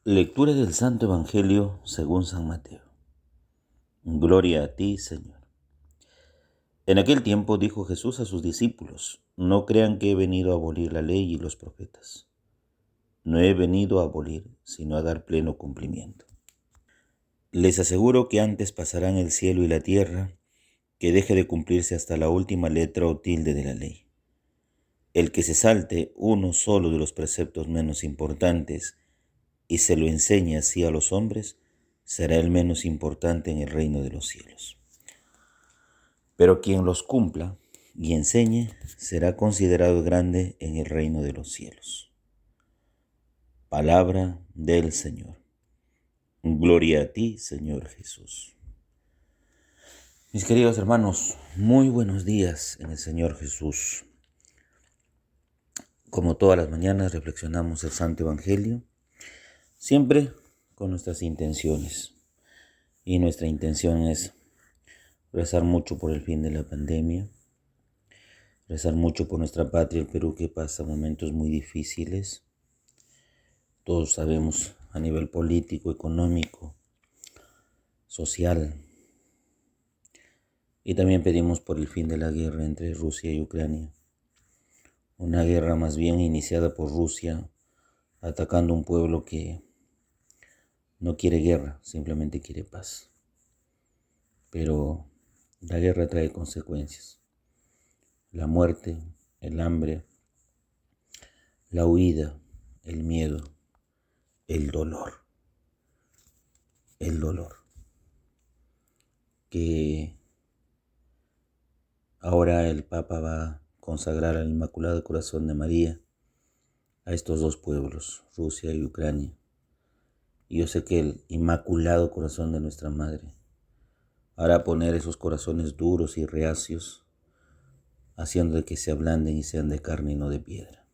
Lectura del Santo Evangelio según San Mateo. Gloria a ti, Señor. En aquel tiempo dijo Jesús a sus discípulos: No crean que he venido a abolir la ley y los profetas. No he venido a abolir, sino a dar pleno cumplimiento. Les aseguro que antes pasarán el cielo y la tierra, que deje de cumplirse hasta la última letra o tilde de la ley. El que se salte uno solo de los preceptos menos importantes y se lo enseñe así a los hombres, será el menos importante en el reino de los cielos. Pero quien los cumpla y enseñe será considerado grande en el reino de los cielos. Palabra del Señor. Gloria a ti, Señor Jesús. Mis queridos hermanos, muy buenos días en el Señor Jesús. Como todas las mañanas reflexionamos el Santo Evangelio, siempre con nuestras intenciones. Y nuestra intención es rezar mucho por el fin de la pandemia, rezar mucho por nuestra patria, el Perú, que pasa momentos muy difíciles. Todos sabemos, a nivel político, económico, social. Y también pedimos por el fin de la guerra entre Rusia y Ucrania. Una guerra más bien iniciada por Rusia, atacando un pueblo que no quiere guerra, simplemente quiere paz. Pero la guerra trae consecuencias. La muerte, el hambre, la huida, el miedo, el dolor. El dolor. Que ahora el Papa va a consagrar al Inmaculado Corazón de María a estos dos pueblos, Rusia y Ucrania. Y yo sé que el Inmaculado Corazón de nuestra Madre hará poner esos corazones duros y reacios, haciendo de que se ablanden y sean de carne y no de piedra.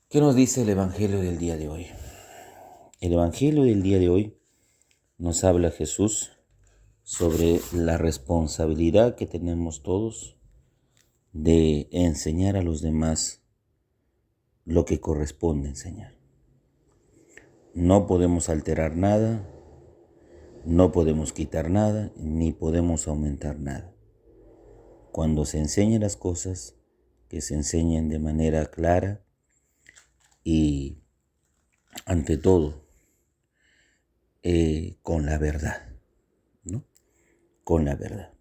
¿Qué nos dice el Evangelio del día de hoy? El Evangelio del día de hoy nos habla Jesús sobre la responsabilidad que tenemos todos de enseñar a los demás lo que corresponde enseñar. No podemos alterar nada, no podemos quitar nada, ni podemos aumentar nada. Cuando se enseñan las cosas, que se enseñen de manera clara y, ante todo, con la verdad, ¿no? Con la verdad.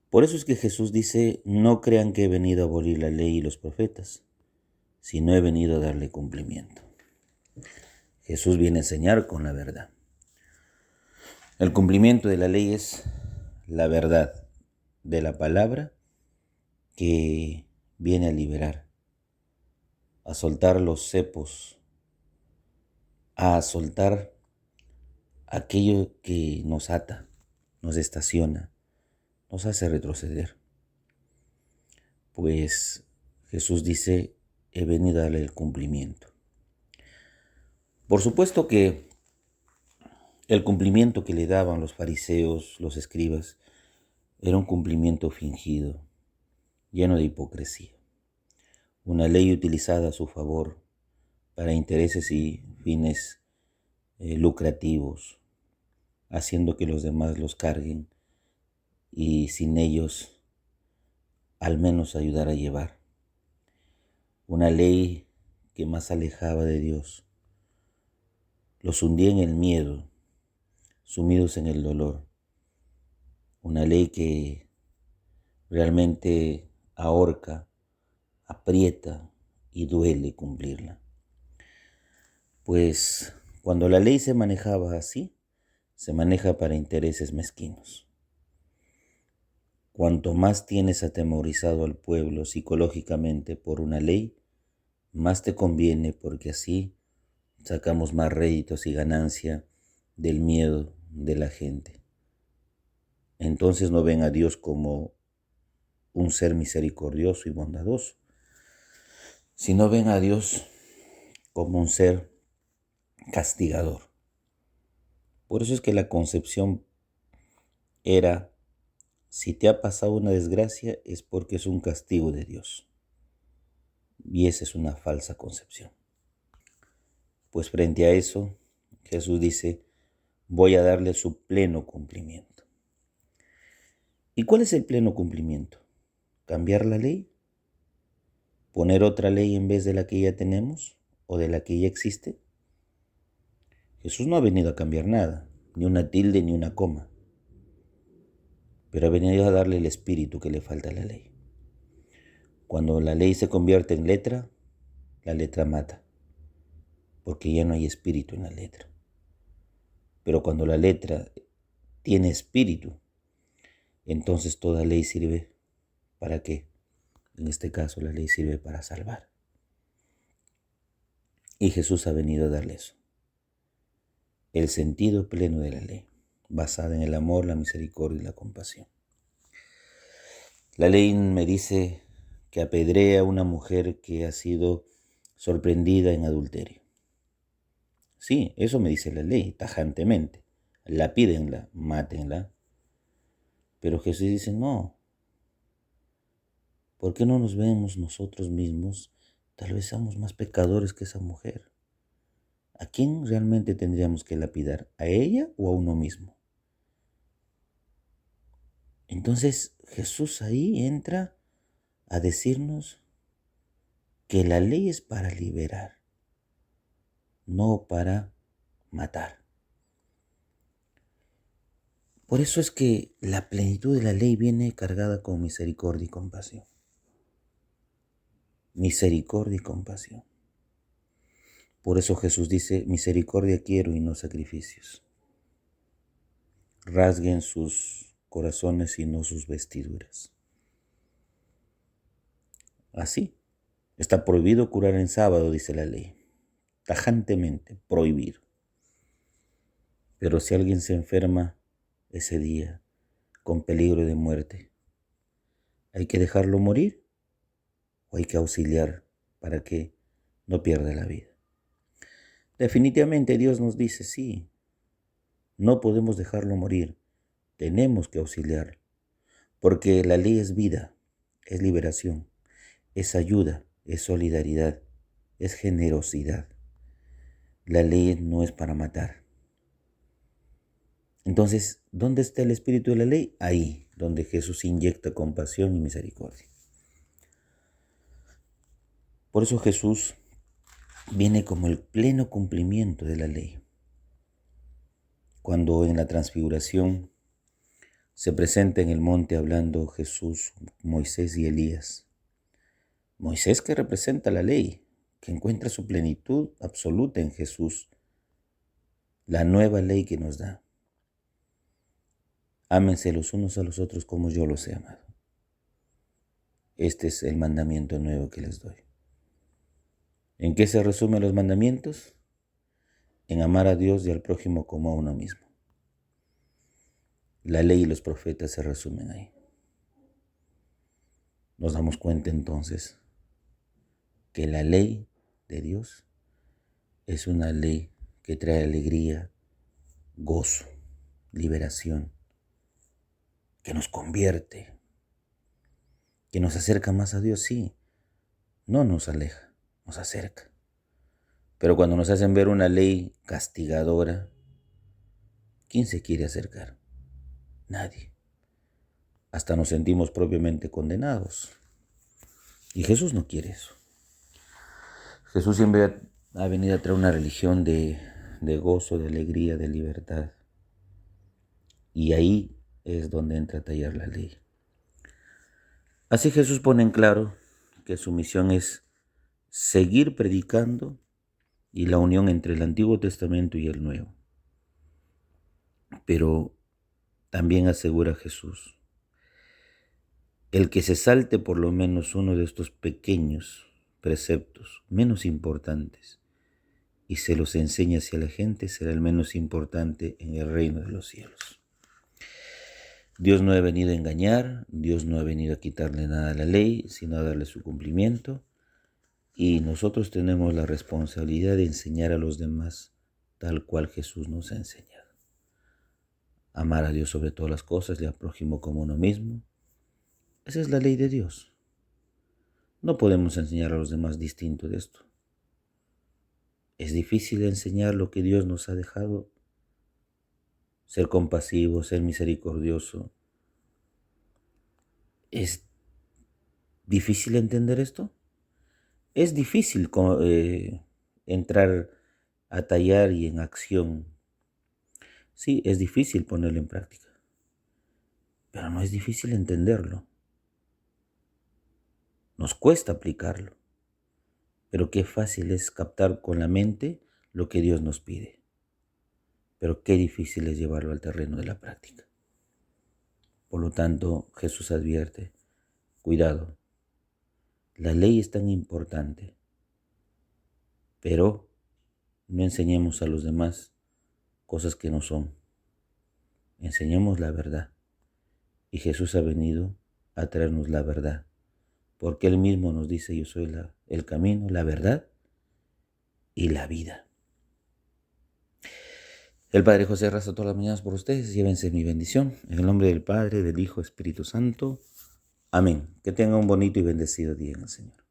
Por eso es que Jesús dice: no crean que he venido a abolir la ley y los profetas, sino he venido a darle cumplimiento. Jesús viene a enseñar con la verdad. El cumplimiento de la ley es la verdad de la palabra que viene a liberar, a soltar los cepos, a soltar aquello que nos ata, nos estaciona, nos hace retroceder. Pues Jesús dice: he venido a darle el cumplimiento. Por supuesto que el cumplimiento que le daban los fariseos, los escribas, era un cumplimiento fingido, lleno de hipocresía. Una ley utilizada a su favor para intereses y fines lucrativos, haciendo que los demás los carguen y sin ellos al menos ayudar a llevar. Una ley que más alejaba de Dios, los hundía en el miedo, sumidos en el dolor. Una ley que realmente ahorca, aprieta y duele cumplirla. Pues cuando la ley se manejaba así, se maneja para intereses mezquinos. Cuanto más tienes atemorizado al pueblo psicológicamente por una ley, más te conviene, porque así sacamos más réditos y ganancia del miedo de la gente. Entonces no ven a Dios como un ser misericordioso y bondadoso, sino ven a Dios como un ser castigador. Por eso es que la concepción era: si te ha pasado una desgracia es porque es un castigo de Dios. Y esa es una falsa concepción. Pues frente a eso, Jesús dice, voy a darle su pleno cumplimiento. ¿Y cuál es el pleno cumplimiento? ¿Cambiar la ley? ¿Poner otra ley en vez de la que ya tenemos o de la que ya existe? Jesús no ha venido a cambiar nada, ni una tilde ni una coma, pero ha venido a darle el espíritu que le falta a la ley. Cuando la ley se convierte en letra, la letra mata, porque ya no hay espíritu en la letra. Pero cuando la letra tiene espíritu, entonces toda ley sirve ¿para qué? En este caso la ley sirve para salvar. Y Jesús ha venido a darle eso, el sentido pleno de la ley, basada en el amor, la misericordia y la compasión. La ley me dice que apedrea a una mujer que ha sido sorprendida en adulterio. Sí, eso me dice la ley, tajantemente. Lapídenla, mátenla. Pero Jesús dice, no. ¿Por qué no nos vemos nosotros mismos? Tal vez seamos más pecadores que esa mujer. ¿A quién realmente tendríamos que lapidar? ¿A ella o a uno mismo? Entonces Jesús ahí entra a decirnos que la ley es para liberar, no para matar. Por eso es que la plenitud de la ley viene cargada con misericordia y compasión. Misericordia y compasión. Por eso Jesús dice, misericordia quiero y no sacrificios. Rasguen sus corazones y no sus vestiduras. Así, está prohibido curar en sábado, dice la ley. Tajantemente, prohibido. Pero si alguien se enferma ese día con peligro de muerte, ¿hay que dejarlo morir o hay que auxiliar para que no pierda la vida? Definitivamente Dios nos dice, sí, no podemos dejarlo morir, tenemos que auxiliarlo, porque la ley es vida, es liberación, es ayuda, es solidaridad, es generosidad. La ley no es para matar. Entonces, ¿dónde está el espíritu de la ley? Ahí, donde Jesús inyecta compasión y misericordia. Por eso Jesús viene como el pleno cumplimiento de la ley. Cuando en la transfiguración se presenta en el monte hablando Jesús, Moisés y Elías. Moisés que representa la ley, que encuentra su plenitud absoluta en Jesús, la nueva ley que nos da. Ámense los unos a los otros como yo los he amado. Este es el mandamiento nuevo que les doy. ¿En qué se resumen los mandamientos? En amar a Dios y al prójimo como a uno mismo. La ley y los profetas se resumen ahí. Nos damos cuenta entonces que la ley de Dios es una ley que trae alegría, gozo, liberación, que nos convierte, que nos acerca más a Dios, sí, no nos aleja, nos acerca. Pero cuando nos hacen ver una ley castigadora, ¿quién se quiere acercar? Nadie. Hasta nos sentimos propiamente condenados. Y Jesús no quiere eso. Jesús siempre ha venido a traer una religión de gozo, de alegría, de libertad. Y ahí es donde entra a tallar la ley. Así Jesús pone en claro que su misión es seguir predicando y la unión entre el Antiguo Testamento y el Nuevo. Pero también asegura Jesús, el que se salte por lo menos uno de estos pequeños preceptos menos importantes y se los enseña hacia la gente será el menos importante en el reino de los cielos. Dios no ha venido a engañar, Dios no ha venido a quitarle nada a la ley, sino a darle su cumplimiento. Y nosotros tenemos la responsabilidad de enseñar a los demás tal cual Jesús nos ha enseñado. Amar a Dios sobre todas las cosas y al prójimo como uno mismo. Esa es la ley de Dios. No podemos enseñar a los demás distinto de esto. Es difícil enseñar lo que Dios nos ha dejado, ser compasivo, ser misericordioso. ¿Es difícil entender esto? Es difícil entrar a tallar y en acción. Sí, es difícil ponerlo en práctica, pero no es difícil entenderlo. Nos cuesta aplicarlo, pero qué fácil es captar con la mente lo que Dios nos pide. Pero qué difícil es llevarlo al terreno de la práctica. Por lo tanto, Jesús advierte, cuidado, la ley es tan importante, pero no enseñemos a los demás cosas que no son. Enseñemos la verdad. Y Jesús ha venido a traernos la verdad, porque Él mismo nos dice, yo soy el camino, la verdad y la vida. El Padre José reza todas las mañanas por ustedes, llévense mi bendición, en el nombre del Padre, del Hijo, Espíritu Santo. Amén. Que tengan un bonito y bendecido día en el Señor.